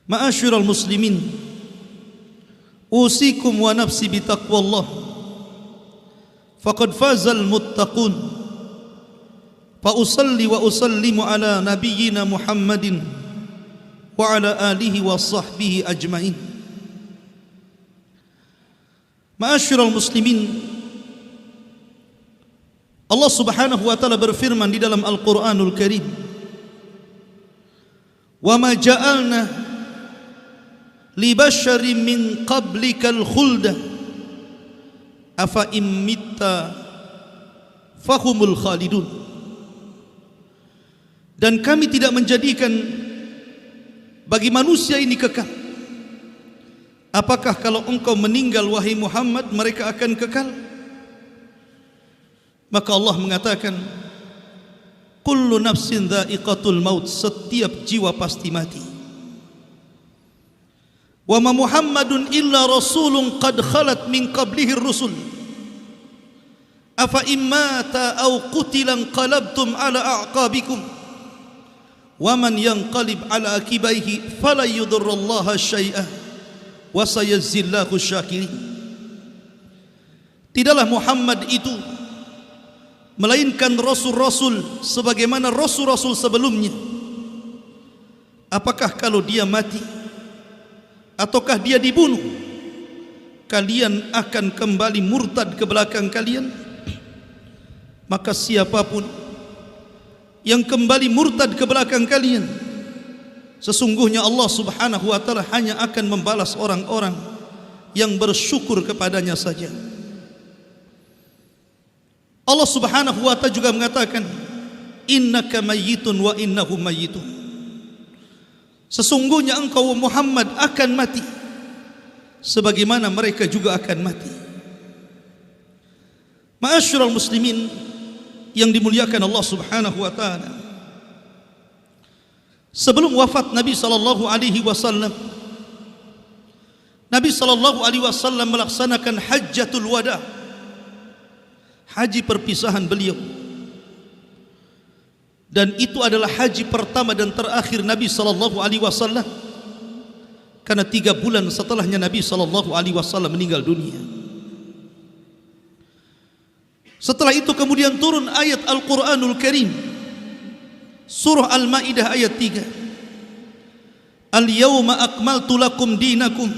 Ma'asyiral muslimin, usikum wa nafsi bitaqwallah, faqad fazal muttaqun. Fa usalli wa usallimu ala nabiyyina Muhammadin wa ala alihi wa sahbihi ajmain. Ma'asyiral muslimin, Allah Subhanahu wa taala berfirman di dalam Al-Qur'anul Karim, "Wa ma ja'alna li basharin min qablikal khulda afa immitta fahumul khalidun." Dan kami tidak menjadikan bagi manusia ini kekal. Apakah kalau engkau meninggal wahai Muhammad mereka akan kekal? Maka Allah mengatakan, kullu nafsin dha'iqatul maut, setiap jiwa pasti mati. Wa ma Muhammadun illa rasulun qad khalat min qablihi ar-rusul. Afa immata aw qutila qalabtum ala a'qabikum. Wa man yanqalib ala akibaihi fala yudurrallaha syai'ah wa sayazzillahu syakirin. Tidaklah Muhammad itu melainkan rasul-rasul sebagaimana rasul-rasul sebelumnya. Apakah kalau dia mati ataukah dia dibunuh, kalian akan kembali murtad ke belakang kalian? Maka siapapun yang kembali murtad ke belakang kalian, sesungguhnya Allah Subhanahu wa taala hanya akan membalas orang-orang yang bersyukur kepadanya saja. Allah Subhanahu wa taala juga mengatakan, innaka mayyitun wa innahum mayyitun. Sesungguhnya engkau Muhammad akan mati sebagaimana mereka juga akan mati. Ma'asyiral muslimin yang dimuliakan Allah Subhanahu wa taala, sebelum wafat Nabi sallallahu alaihi wasallam, Nabi sallallahu alaihi wasallam melaksanakan hajjatul wada, haji perpisahan beliau. Dan itu adalah haji pertama dan terakhir Nabi sallallahu alaihi wasallam, karena 3 bulan setelahnya Nabi sallallahu alaihi wasallam meninggal dunia. Setelah itu kemudian turun ayat Al-Qur'anul Karim, surah Al-Maidah ayat 3. Al-yawma akmaltu lakum dinakum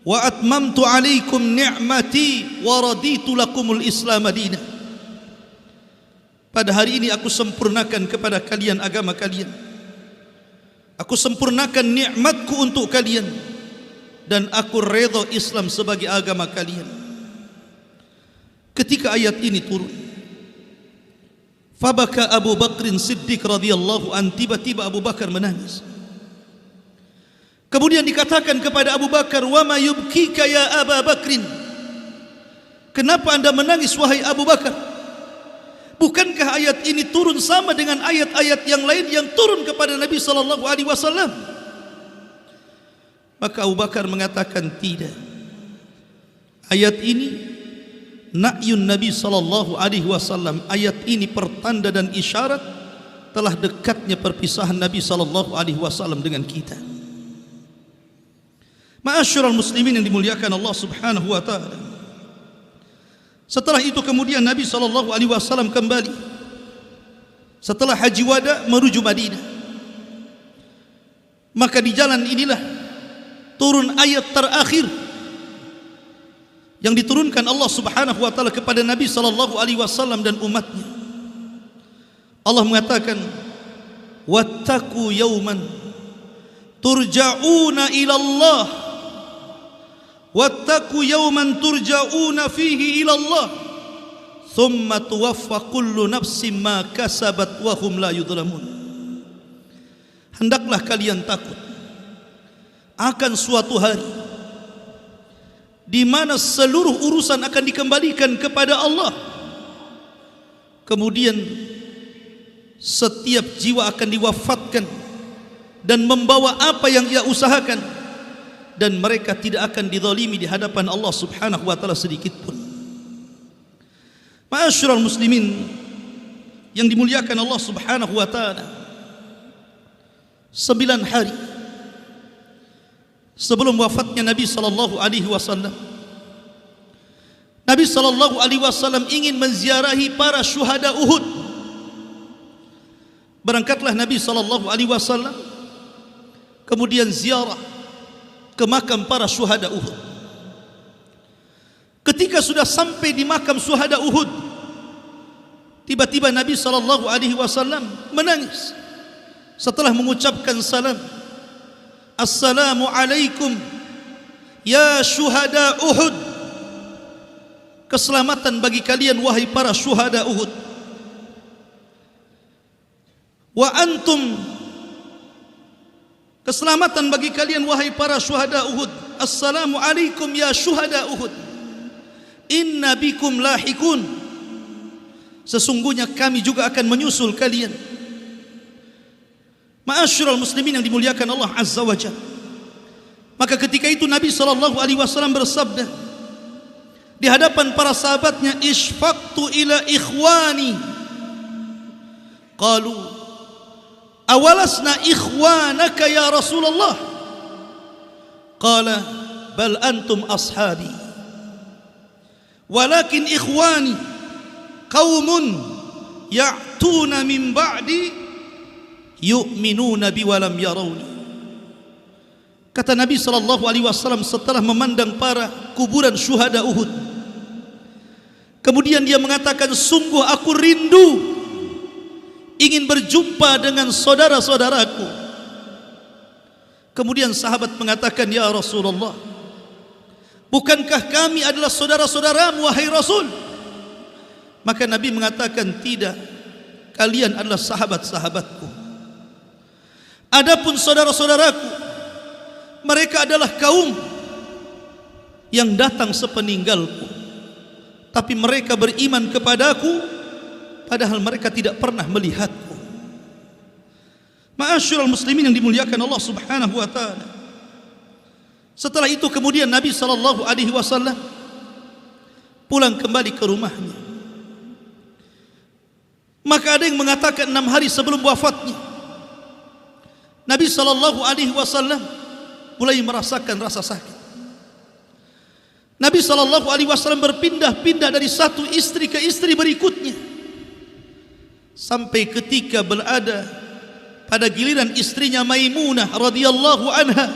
wa atmamtu alaikum ni'mati wa raditu lakumul Islam madina. Pada hari ini aku sempurnakan kepada kalian agama kalian, aku sempurnakan nikmatku untuk kalian, dan aku redha Islam sebagai agama kalian. Ketika ayat ini turun, fabaka Abu Bakrin Siddiq radhiyallahu an, tiba-tiba Abu Bakar menangis. Kemudian dikatakan kepada Abu Bakar, wa ma yubkika ya Abu Bakrin, kenapa anda menangis wahai Abu Bakar? Bukankah ayat ini turun sama dengan ayat-ayat yang lain yang turun kepada Nabi sallallahu alaihi wasallam? Maka Abu Bakar mengatakan, tidak. Ayat ini na'yun Nabi sallallahu alaihi wasallam, ayat ini pertanda dan isyarat telah dekatnya perpisahan Nabi sallallahu alaihi wasallam dengan kita. Ma'asyiral muslimin yang dimuliakan Allah Subhanahu wa taala, setelah itu kemudian Nabi sallallahu alaihi wasallam kembali setelah haji wada menuju Madinah. Maka di jalan inilah turun ayat terakhir yang diturunkan Allah Subhanahu wa taala kepada Nabi sallallahu alaihi wasallam dan umatnya. Allah mengatakan, wattaqu yawman turja'una ila Allah, wattaqu yawman turja'una fihi ila Allah, thumma tuwaffa kullu nafsin ma kasabat wa hum la yudhlamun. Hendaklah kalian takut akan suatu hari di mana seluruh urusan akan dikembalikan kepada Allah. Kemudian setiap jiwa akan diwafatkan dan membawa apa yang ia usahakan, dan mereka tidak akan dizalimi di hadapan Allah Subhanahu wa taala sedikit pun. Ma'asyiral muslimin yang dimuliakan Allah Subhanahu wa taala, 9 hari sebelum wafatnya Nabi sallallahu alaihi wasallam, Nabi sallallahu alaihi wasallam ingin menziarahi para syuhada Uhud. Berangkatlah Nabi sallallahu alaihi wasallam kemudian ziarah ke makam para syuhada Uhud. Ketika sudah sampai di makam syuhada Uhud, tiba-tiba Nabi sallallahu alaihi wasallam menangis setelah mengucapkan salam. Assalamu alaikum ya syuhada Uhud. Keselamatan bagi kalian wahai para syuhada Uhud. Wa antum, keselamatan bagi kalian wahai para syuhada Uhud. Assalamu alaikum ya syuhada Uhud. Inna bikum lahikun. Sesungguhnya kami juga akan menyusul kalian. Ma'asyiral muslimin yang dimuliakan Allah Azza wa Jalla. Maka ketika itu Nabi sallallahu alaihi wasallam bersabda di hadapan para sahabatnya, "Ishfaqtu ila ikhwani." Qalu, "Awalasna ikhwanaka ya Rasulullah?" Qala, "Bal antum ashabi. Walakin ikhwani qaumun ya'tuna min ba'di yu'minuna bi wa lam yarawni." Kata Nabi sallallahu alaihi wasallam setelah memandang para kuburan syuhada Uhud, kemudian dia mengatakan, "Sungguh aku rindu ingin berjumpa dengan saudara-saudaraku." Kemudian sahabat mengatakan, "Ya Rasulullah, bukankah kami adalah saudara-saudaramu wahai Rasul?" Maka Nabi mengatakan, "Tidak, kalian adalah sahabat-sahabatku. Adapun saudara-saudaraku, mereka adalah kaum yang datang sepeninggalku, tapi mereka beriman kepadaku padahal mereka tidak pernah melihatku." Ma'asyiral muslimin yang dimuliakan Allah Subhanahu wa taala. Setelah itu kemudian Nabi sallallahu alaihi wasallam pulang kembali ke rumahnya. Maka ada yang mengatakan 6 hari sebelum wafatnya Nabi sallallahu alaihi wasallam mulai merasakan rasa sakit. Nabi sallallahu alaihi wasallam berpindah-pindah dari satu istri ke istri berikutnya, sampai ketika berada pada giliran istrinya Maimunah radhiyallahu anha,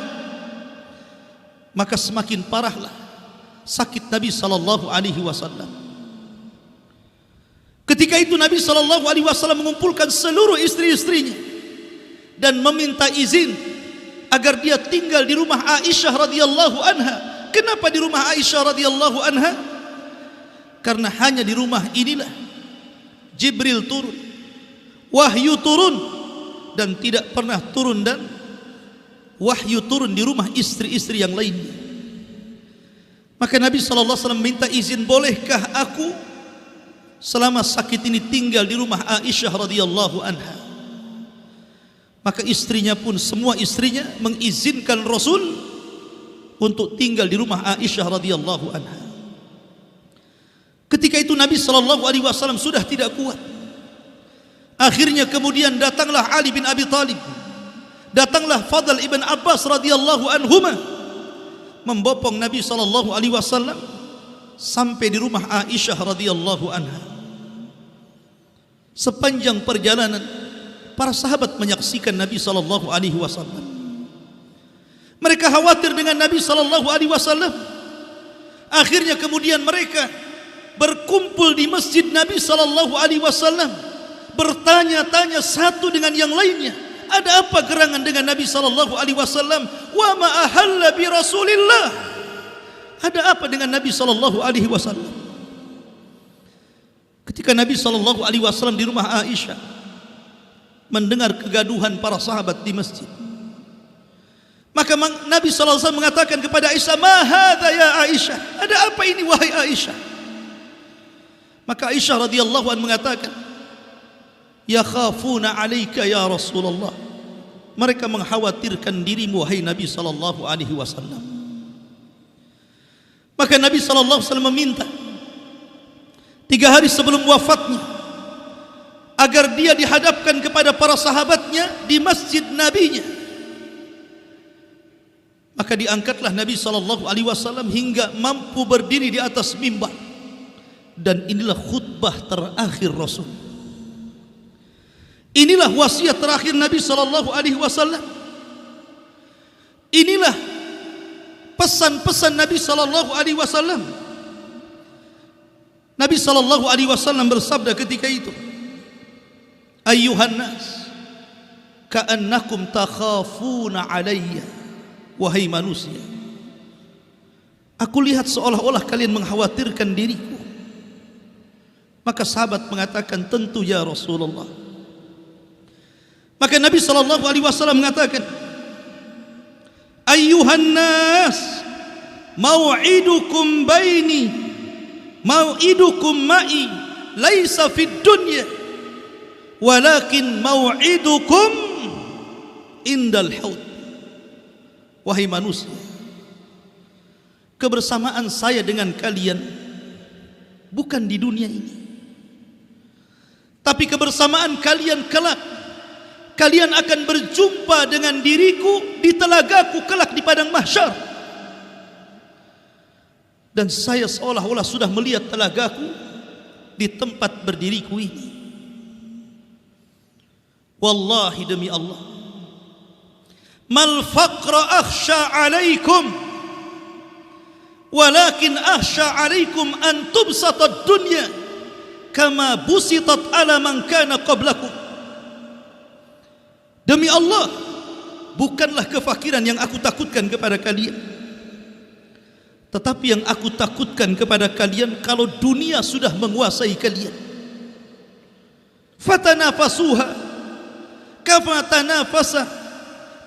maka semakin parahlah sakit Nabi sallallahu alaihi wasallam. Ketika itu Nabi sallallahu alaihi wasallam mengumpulkan seluruh istri-istrinya dan meminta izin agar dia tinggal di rumah Aisyah radhiyallahu anha. Kenapa di rumah Aisyah radhiyallahu anha? Karena hanya di rumah inilah Jibril turun, wahyu turun, dan tidak pernah turun dan wahyu turun di rumah istri-istri yang lainnya. Maka Nabi sallallahu alaihi wasallam minta izin, "Bolehkah aku selama sakit ini tinggal di rumah Aisyah radhiyallahu anha?" Maka istrinya pun, semua istrinya mengizinkan Rasul untuk tinggal di rumah Aisyah radhiyallahu anha. Ketika itu Nabi sallallahu alaihi wasallam sudah tidak kuat. Akhirnya kemudian datanglah Ali bin Abi Thalib, datanglah Fadl ibn Abbas radhiyallahu anhuma, membopong Nabi sallallahu alaihi wasallam sampai di rumah Aisyah radhiyallahu anha. Sepanjang perjalanan para sahabat menyaksikan Nabi sallallahu alaihi wasallam. Mereka khawatir dengan Nabi sallallahu alaihi wasallam. Akhirnya kemudian mereka berkumpul di masjid Nabi sallallahu alaihi wasallam, bertanya-tanya satu dengan yang lainnya, ada apa gerangan dengan Nabi sallallahu alaihi wasallam? Wa ma ahalla bi Rasulillah. Ada apa dengan Nabi sallallahu alaihi wasallam? Ketika Nabi sallallahu alaihi wasallam di rumah Aisyah mendengar kegaduhan para sahabat di masjid, maka Nabi sallallahu alaihi wasallam mengatakan kepada Aisyah, "Ma hadza ya Aisyah? Ada apa ini wahai Aisyah?" Maka Aisyah radhiyallahu anha mengatakan, "Yakhafuna 'alaika ya Rasulullah." Mereka mengkhawatirkan dirimu wahai Nabi sallallahu alaihi wasallam. Maka Nabi sallallahu alaihi wasallam meminta 3 hari sebelum wafatnya agar dia dihadapkan kepada para sahabatnya di masjid nabinya. Maka Maka diangkatlah Nabi SAW hingga mampu berdiri di atas mimbar. Dan inilah khutbah terakhir Rasul. Inilah wasiat terakhir Nabi SAW. Inilah pesan-pesan Nabi SAW. Nabi SAW bersabda ketika itu, Ayyuhan nas, ka'annakum takhafuna alayya. Wahai manusia, aku lihat seolah-olah kalian mengkhawatirkan diriku. Maka sahabat mengatakan, tentu ya Rasulullah. Maka Nabi SAW mengatakan, Ayyuhan nas, mau'idukum baini, mau'idukum ma'i, laisa fid dunya, walakin mau'idukum indal haud. Wahai manusia, kebersamaan saya dengan kalian bukan di dunia ini, tapi kebersamaan kalian kelak. Kalian akan berjumpa dengan diriku di telagaku kelak di padang mahsyar. Dan saya seolah-olah sudah melihat telagaku di tempat berdiriku ini. Wallahi, demi Allah, mal faqra akhsha alaikum, walakin akhsha alaikum an tubsatad dunya kama busitat ala man kana qablakum. Demi Allah, bukanlah kefakiran yang aku takutkan kepada kalian, tetapi yang aku takutkan kepada kalian kalau dunia sudah menguasai kalian. Fatanafasuha kama tanafasa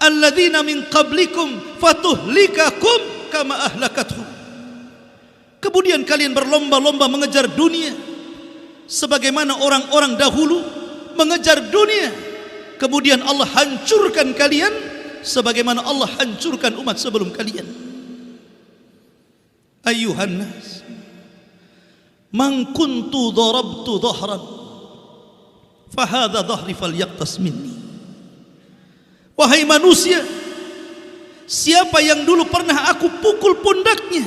alladzina min qablikum fatuhlikakum kama ahlakathum. Kemudian kalian berlomba-lomba mengejar dunia sebagaimana orang-orang dahulu mengejar dunia. Kemudian Allah hancurkan kalian sebagaimana Allah hancurkan umat sebelum kalian. Ayyuhan nas, man kuntu darabtu dhahran fahadha dhahri falyaqtas minni. Wahai manusia, siapa yang dulu pernah aku pukul pundaknya,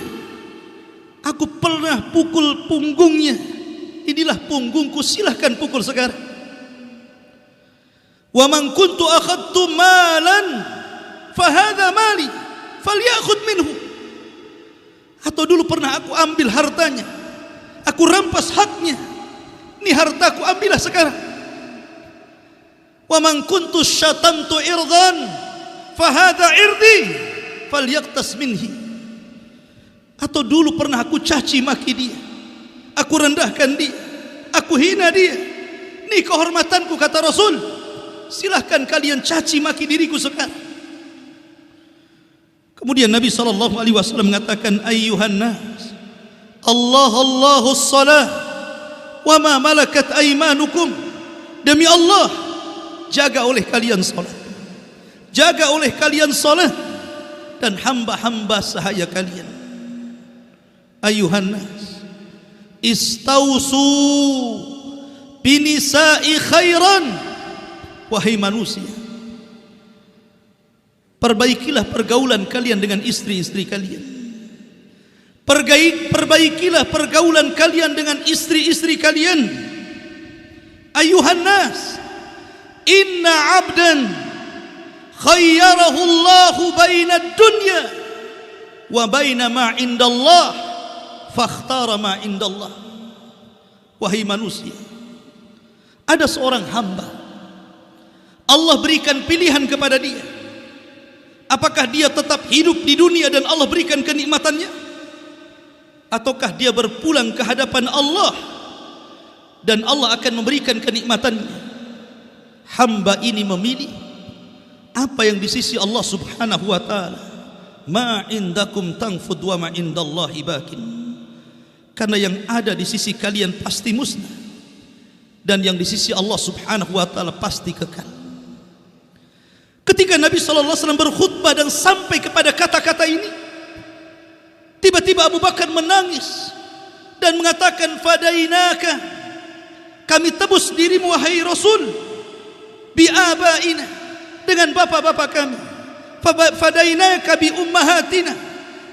aku pernah pukul punggungnya, inilah punggungku, silahkan pukul sekarang. Wa man kuntu akhadtu malan fahadha mali falyakhudh minhu. Atau dulu pernah aku ambil hartanya, aku rampas haknya, ini hartaku, ambillah sekarang. Wa man kuntu syatamtu irdan fahadha irdi falyaqtas minhi. Atau dulu pernah aku caci maki dia, aku rendahkan dia, aku hina dia, ini kehormatanku, kata Rasul. Silahkan kalian caci maki diriku sekarang. Kemudian Nabi SAW mengatakan, Ayyuhan nas, Allahus salah wa ma malakat aymanukum. Demi Allah, jaga oleh kalian salat, jaga oleh kalian salat, dan hamba-hamba sahaya kalian. Ayyuhan nas, istausu binisa'i khairan. Wahai manusia, perbaikilah pergaulan kalian dengan istri-istri kalian. Perbaikilah pergaulan kalian dengan istri-istri kalian. Ayuhan nas, inna abdan khayyarahu Allahu baina dunya wa baina ma indallah fakhtara ma indallah. Wahai manusia, ada seorang hamba Allah berikan pilihan kepada dia. Apakah dia tetap hidup di dunia dan Allah berikan kenikmatannya, ataukah dia berpulang ke hadapan Allah dan Allah akan memberikan kenikmatannya? Hamba ini memilih apa yang di sisi Allah Subhanahu wa taala. Ma indakum tanfud wa ma indallahi bakin. Karena yang ada di sisi kalian pasti musnah, dan yang di sisi Allah Subhanahu wa taala pasti kekal. Ketika Nabi SAW berkhutbah dan sampai kepada kata-kata ini, tiba-tiba Abu Bakar menangis dan mengatakan, fadainaka, kami tebus dirimu wahai Rasul, biabaina, dengan bapak-bapak kami, fadainaka bi ummahatina,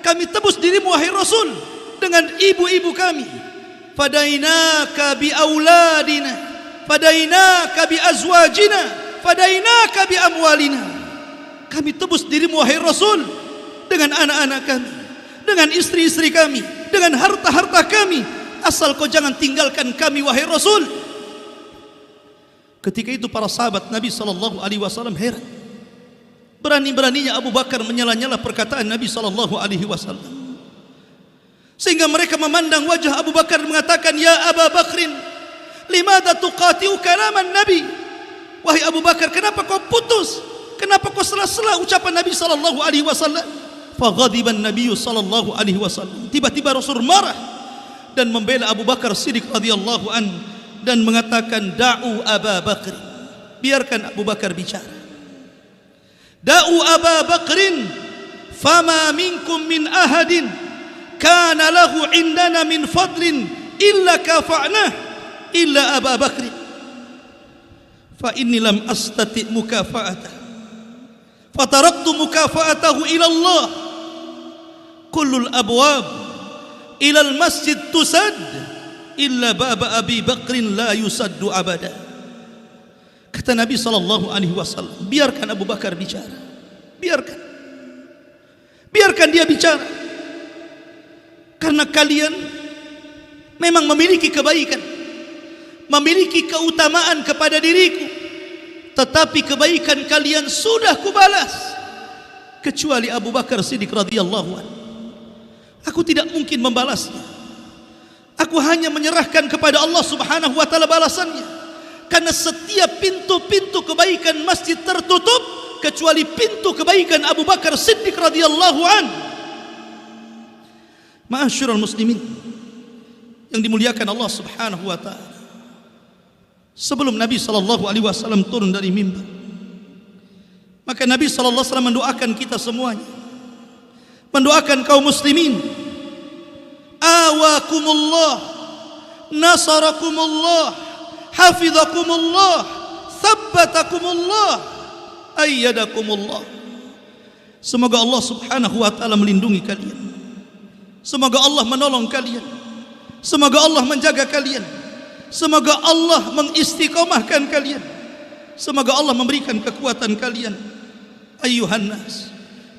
kami tebus dirimu wahai Rasul dengan ibu-ibu kami. Fadainaka bi auladina, fadainaka bi azwajina, fadainaka bi amwalina, kami tebus dirimu wahai Rasul dengan anak-anak kami, dengan istri-istri kami, dengan harta-harta kami, asal kau jangan tinggalkan kami wahai Rasul. Ketika itu para sahabat Nabi SAW heran. Berani-beraninya Abu Bakar menyela-nyela perkataan Nabi SAW, sehingga mereka memandang wajah Abu Bakar mengatakan, ya Abu Bakrin, limadha tuqatiu kalaman Nabi? Wahai Abu Bakar, kenapa kau putus? Kenapa kau sela-sela ucapan Nabi SAW? Faghadiban Nabi SAW. Tiba-tiba Rasul marah dan membela Abu Bakar Siddiq radhiyallahu an dan mengatakan, da'u Abu Bakr, biarkan Abu Bakar bicara. Da'u Abu Bakrin, fama minkum min ahadin kana lahu indana min fadlin illa kafa'nah illa Abu Bakrin, fa inni lam astati' mukafa'atah fataraktu mukafa'atahu ila Allah. Kullul abwab ila al-masjid tusad illa baba Abi Bakrin la yusaddu abada. Kata Nabi SAW, biarkan Abu Bakar bicara, biarkan dia bicara, karena kalian memang memiliki kebaikan, memiliki keutamaan kepada diriku, tetapi kebaikan kalian sudah kubalas, kecuali Abu Bakar Siddiq radhiyallahu anhu. Aku tidak mungkin membalasnya. Aku hanya menyerahkan kepada Allah Subhanahu wa taala balasannya. Karena setiap pintu-pintu kebaikan masjid tertutup kecuali pintu kebaikan Abu Bakar Siddiq radhiyallahu an. Ma'asyiral muslimin yang dimuliakan Allah Subhanahu wa taala. Sebelum Nabi SAW turun dari mimbar, maka Nabi SAW mendoakan kita semuanya, mendoakan kaum muslimin, awakumullah, nasarakumullah, hafizakumullah, thabbatakumullah, ayyadakumullah. Semoga Allah Subhanahu wa taala melindungi kalian, semoga Allah menolong kalian, semoga Allah menjaga kalian, semoga Allah mengistiqomahkan kalian, semoga Allah memberikan kekuatan kalian. Ayyuhan nas,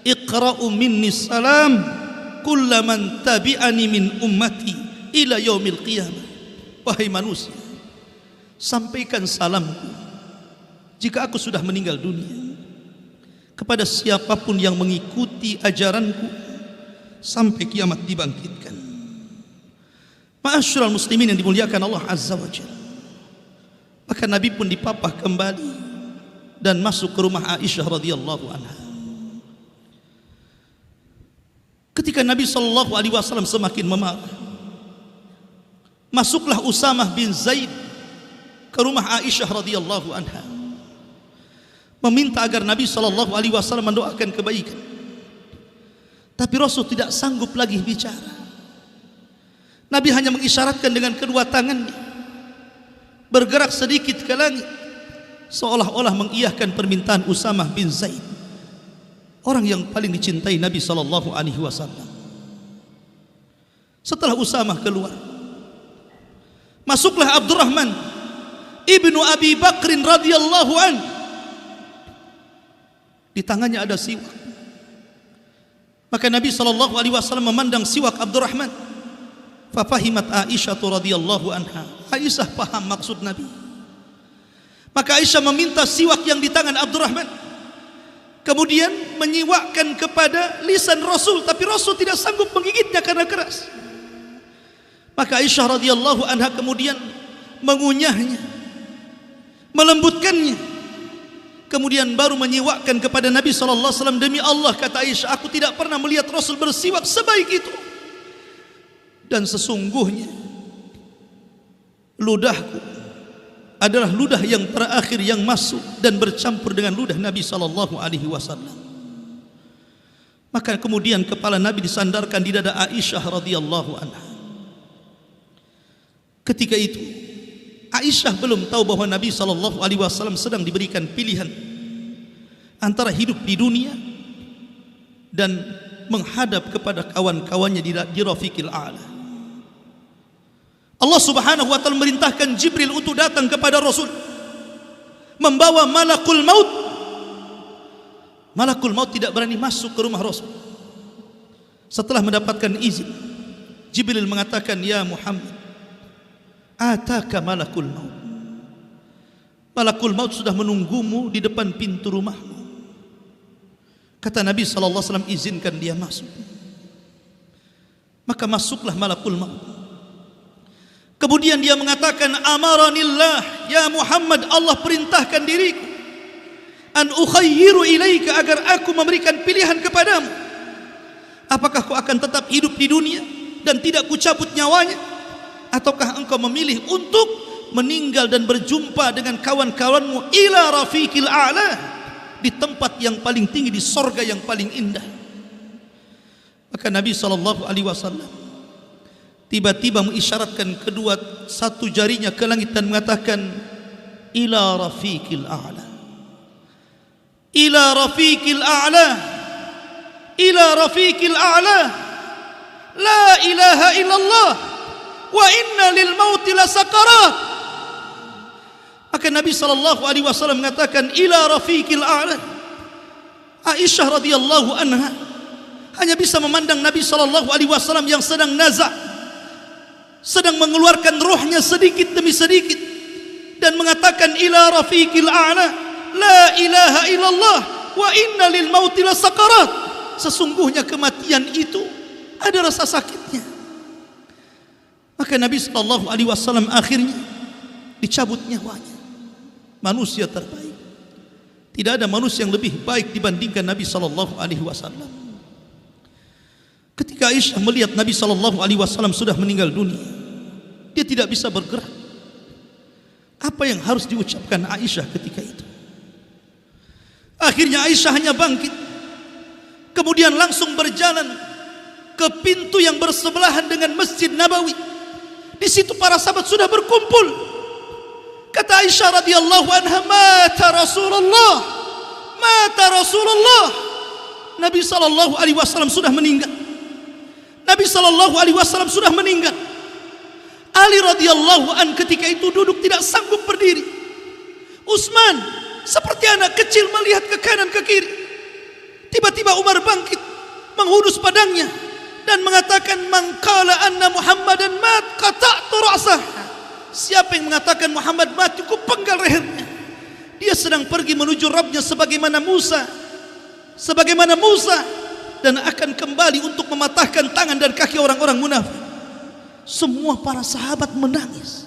iqra'u minni salam kullaman tabi'ani min ummati ila yaumil qiyamah. Wahai manusia, sampaikan salamku jika aku sudah meninggal dunia kepada siapapun yang mengikuti ajaranku sampai kiamat dibangkitkan. Ma'asyiral muslimin yang dimuliakan Allah Azza wa Jalla, maka Nabi pun dipapah kembali dan masuk ke rumah Aisyah radhiyallahu anha. Ketika Nabi SAW semakin memarah, masuklah Usamah bin Zaid ke rumah Aisyah radhiyallahu anha, meminta agar Nabi SAW mendoakan kebaikan. Tapi Rasul tidak sanggup lagi bicara. Nabi hanya mengisyaratkan dengan kedua tangannya, bergerak sedikit ke langit, seolah-olah mengiyahkan permintaan Usamah bin Zaid, orang yang paling dicintai Nabi SAW. Setelah Usamah keluar, masuklah Abdurrahman ibnu Abi Bakrin radhiyallahu an. Di tangannya ada siwak. Maka Nabi SAW memandang siwak Abdurrahman. Fafahimat Aisyah radhiyallahu anha. Aisyah paham maksud Nabi. Maka Aisyah meminta siwak yang di tangan Abdurrahman, kemudian menyiwakkan kepada lisan Rasul, tapi Rasul tidak sanggup menggigitnya karena keras. Maka Aisyah radhiyallahu anha kemudian mengunyahnya, melembutkannya, kemudian baru menyiwakkan kepada Nabi SAW. Demi Allah, kata Aisyah, aku tidak pernah melihat Rasul bersiwak sebaik itu. Dan sesungguhnya ludahku adalah ludah yang terakhir yang masuk dan bercampur dengan ludah Nabi SAW. Maka kemudian kepala Nabi disandarkan di dada Aisyah radhiyallahu anha. Ketika itu Aisyah belum tahu bahwa Nabi SAW sedang diberikan pilihan antara hidup di dunia dan menghadap kepada kawan-kawannya di Rafiqil A'la. Allah Subhanahu wa taala merintahkan Jibril untuk datang kepada Rasul membawa malakul maut. Malakul maut tidak berani masuk ke rumah Rasul. Setelah mendapatkan izin, Jibril mengatakan, "Ya Muhammad, ataka malakul maut." Malakul maut sudah menunggumu di depan pintu rumahmu. Kata Nabi sallallahu alaihi wasallam, "Izinkan dia masuk." Maka masuklah malakul maut. Kemudian dia mengatakan, "Amaranillah, ya Muhammad, Allah perintahkan diriku an ukhayyiru ilaika, agar aku memberikan pilihan kepadamu. Apakah kau akan tetap hidup di dunia dan tidak kucabut nyawanya, ataukah engkau memilih untuk meninggal dan berjumpa dengan kawan-kawanmu ila rafiqil a'la, di tempat yang paling tinggi, di sorga yang paling indah?" Maka Nabi SAW tiba-tiba mengisyaratkan kedua satu jarinya ke langit dan mengatakan, "Ila rafiqil a'la, ila rafiqil a'la, ila rafiqil a'la, la ilaha illallah, wa inna lil mauti la sakarat." Maka Nabi SAW mengatakan, "Ila rafiqil a'la." Aisyah radhiyallahu anha hanya bisa memandang Nabi SAW yang sedang nazak, sedang mengeluarkan rohnya sedikit demi sedikit, dan mengatakan, "Ila rafiqil a'la, la ilaha illallah, wa inna lil mauti la sakarat." Sesungguhnya kematian itu ada rasa sakitnya. Maka Nabi SAW akhirnya dicabut nyawanya. Manusia terbaik, tidak ada manusia yang lebih baik dibandingkan Nabi SAW. Ketika Aisyah melihat Nabi SAW sudah meninggal dunia, dia tidak bisa bergerak. Apa yang harus diucapkan Aisyah ketika itu? Akhirnya Aisyah hanya bangkit, kemudian langsung berjalan ke pintu yang bersebelahan dengan Masjid Nabawi. Di situ para sahabat sudah berkumpul. Kata Aisyah radhiyallahu anha, "Mata Rasulullah, mata Rasulullah." Nabi SAW sudah meninggal. Nabi SAW sudah meninggal. Ali radhiyallahu an ketika itu duduk tidak sanggup berdiri. Utsman seperti anak kecil melihat ke kanan ke kiri. Tiba-tiba Umar bangkit, menghunus pedangnya dan mengatakan, "Man qala anna Muhammadan mat qata'tu ra'sah." Siapa yang mengatakan Muhammad mati, ku penggal lehernya. Dia sedang pergi menuju Rabbnya sebagaimana Musa, dan akan kembali untuk mematahkan tangan dan kaki orang-orang munafik. Semua para sahabat menangis.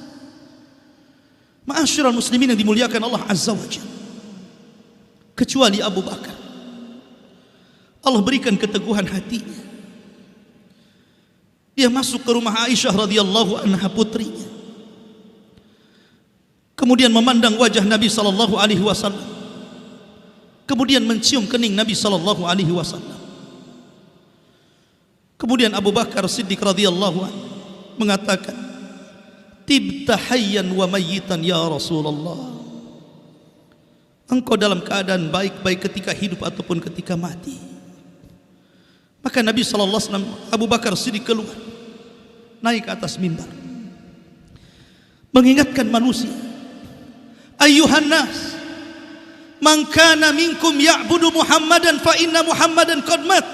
Ma'asyiral muslimin yang dimuliakan Allah Azza wa Jalla, kecuali Abu Bakar. Allah berikan keteguhan hatinya. Dia masuk ke rumah Aisyah radhiyallahu anha, putrinya. Kemudian memandang wajah Nabi SAW. Kemudian mencium kening Nabi SAW. Kemudian Abu Bakar Siddiq radhiyallahu anhu mengatakan, "Tibta hayyan wa mayyitan ya Rasulullah." Engkau dalam keadaan baik-baik ketika hidup ataupun ketika mati. Maka Nabi SAW, Abu Bakar Siddiq keluar, naik ke atas mimbar, mengingatkan manusia, "Ayyuhan nas, man kana minkum ya'budu Muhammadan fa inna Muhammadan qad mat.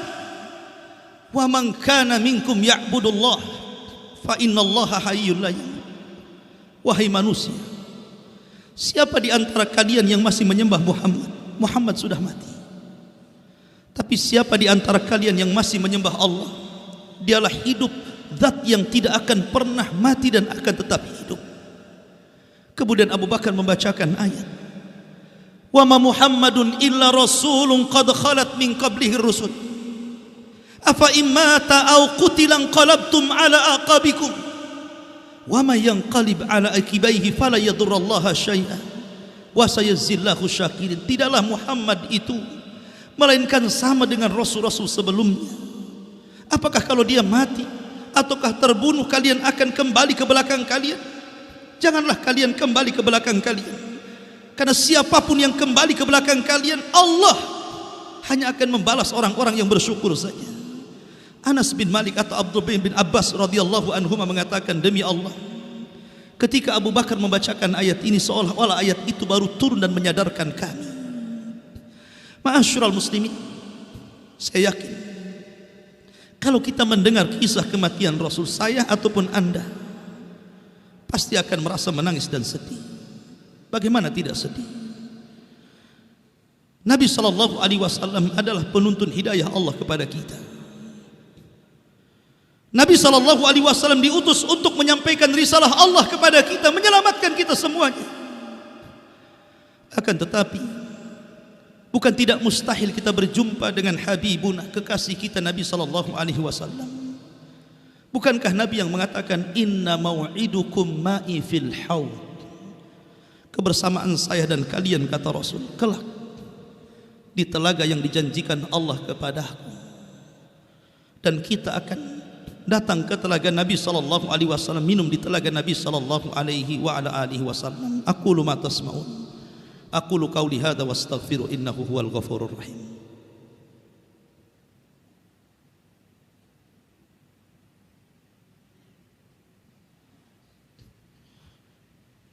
Wa man kana minkum ya'budullah fa innallaha hayyul la yamut." Wahai manusia, siapa di antara kalian yang masih menyembah Muhammad, Muhammad sudah mati. Tapi siapa di antara kalian yang masih menyembah Allah, dialah hidup, zat yang tidak akan pernah mati dan akan tetap hidup. Kemudian Abu Bakar membacakan ayat, "Wa ma Muhammadun illa rasulun qad khalat min qablihi rusul. Afa immata aw qutilan qalabtum ala aqabikum. Wa ma yanqalib ala akibaihi fala yadurrallaha syai'an. Wa sayajzillahu syakirin." Tidaklah Muhammad itu melainkan sama dengan rasul-rasul sebelumnya. Apakah kalau dia mati ataukah terbunuh kalian akan kembali ke belakang kalian? Janganlah kalian kembali ke belakang kalian, karena siapapun yang kembali ke belakang kalian, Allah hanya akan membalas orang-orang yang bersyukur saja. Anas bin Malik atau Abdullah bin Abbas radhiyallahu anhuma mengatakan, demi Allah, ketika Abu Bakar membacakan ayat ini seolah-olah ayat itu baru turun dan menyadarkan kami. Ma'asyiral muslimin, saya yakin kalau kita mendengar kisah kematian Rasul, saya ataupun Anda pasti akan merasa menangis dan sedih. Bagaimana tidak sedih? Nabi SAW adalah penuntun hidayah Allah kepada kita. Nabi SAW diutus untuk menyampaikan risalah Allah kepada kita, menyelamatkan kita semuanya. Akan tetapi bukan tidak mustahil kita berjumpa dengan Habibuna, kekasih kita Nabi SAW. Bukankah Nabi yang mengatakan, inna mau'idukum ma'i fil haud, kebersamaan saya dan kalian, kata Rasul, kelak di telaga yang dijanjikan Allah kepadaku. Dan kita akan datang ke telaga Nabi SAW, minum di telaga Nabi SAW. Aqulu ma tasma'un, aqulu qawli hadha wa astaghfiru innahu huwal ghafurur rahim.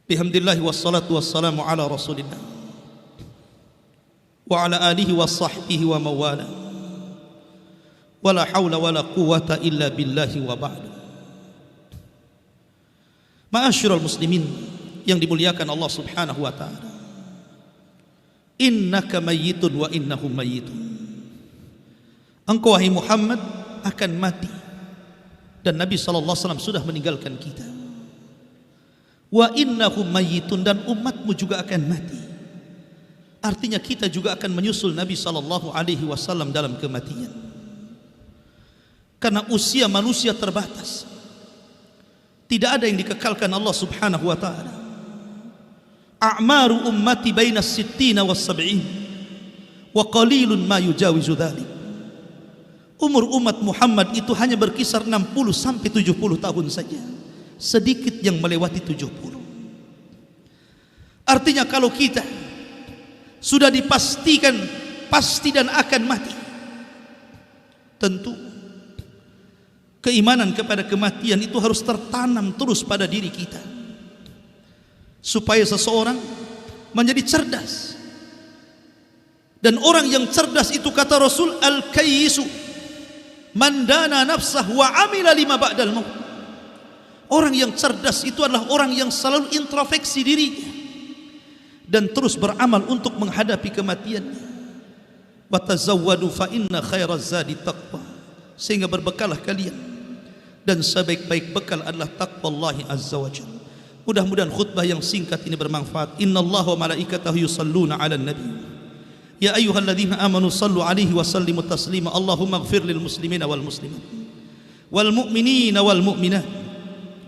Bihamdillahi wassalatu wassalamu ala rasulillah wa ala alihi wa sahbihi wa mawala, wala hawla wala quwata illa billahi wa ba'du. Ma'asyiral muslimin yang dimuliakan Allah subhanahu wa ta'ala, innaka mayyitun wa innahum mayyitun. Engkau wahai Muhammad akan mati, dan Nabi SAW sudah meninggalkan kita. Wa innahum mayyitun, dan umatmu juga akan mati. Artinya kita juga akan menyusul Nabi SAW dalam kematian. Karena usia manusia terbatas, tidak ada yang dikekalkan Allah subhanahu wa ta'ala. A'maru ummati baina sittina was sab'in wa qalilun ma yujawizu dhalik. Umur umat Muhammad itu hanya berkisar 60 sampai 70 tahun saja, sedikit yang melewati 70. Artinya kalau kita sudah dipastikan pasti dan akan mati, tentu keimanan kepada kematian itu harus tertanam terus pada diri kita, supaya seseorang menjadi cerdas. Dan orang yang cerdas itu, kata Rasul, al-kayyisu man dana nafsah wa amila lima ba'dal maut. Orang yang cerdas itu adalah orang yang selalu introspeksi dirinya dan terus beramal untuk menghadapi kematiannya. Wa tazawwadu fa inna khairaz zadi taqwa. Sehingga berbekallah kalian, dan sebaik-baik bekal adalah taqwallahi azza wa jalla. Mudah-mudahan khutbah yang singkat ini bermanfaat. Innallaha wa malaikatahu yusalluna 'alan nabi. Ya ayyuhalladzina amanu sallu 'alaihi wa sallimu taslima. Allahumma ighfir lil muslimina wal muslimat wal mu'minina wal mu'minat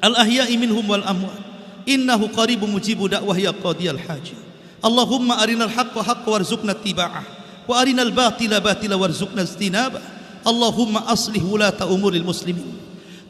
al ahya'i minhum wal amwat innahu qaribun mujibu da'wah ya qadiyal hajah. Allahumma arinal haqqa haqqa warzuqna ittiba'ah wa arinal batila batila warzuqna ijtinabah. Allahumma aslih wulata umuril muslimin.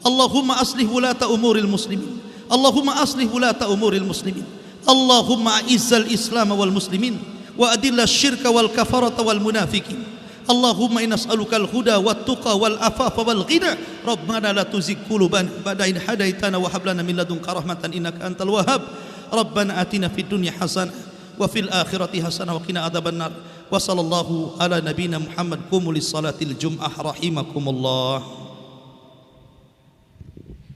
Allahumma aslih wulata umuril muslimin. Allahumma aslih wulata umuril muslimin. Allahumma a'izzal islam wal muslimin wa adilla syirka wal kafarata wal munafikin. Allahumma inna nas'aluka al-huda wat tuqa wal afafa wal ghina. Rabbana la tuzigh qulubana ba'da idh hadaitana wa hab lana min ladunka rahmatan innaka antal wahhab. Rabbana atina fid dunya hasanah wa fil akhirati hasanah wa qina adzabannar. Wa sallallahu ala nabiyyina Muhammad. Qumu lis salatil jum'ah rahimakumullah.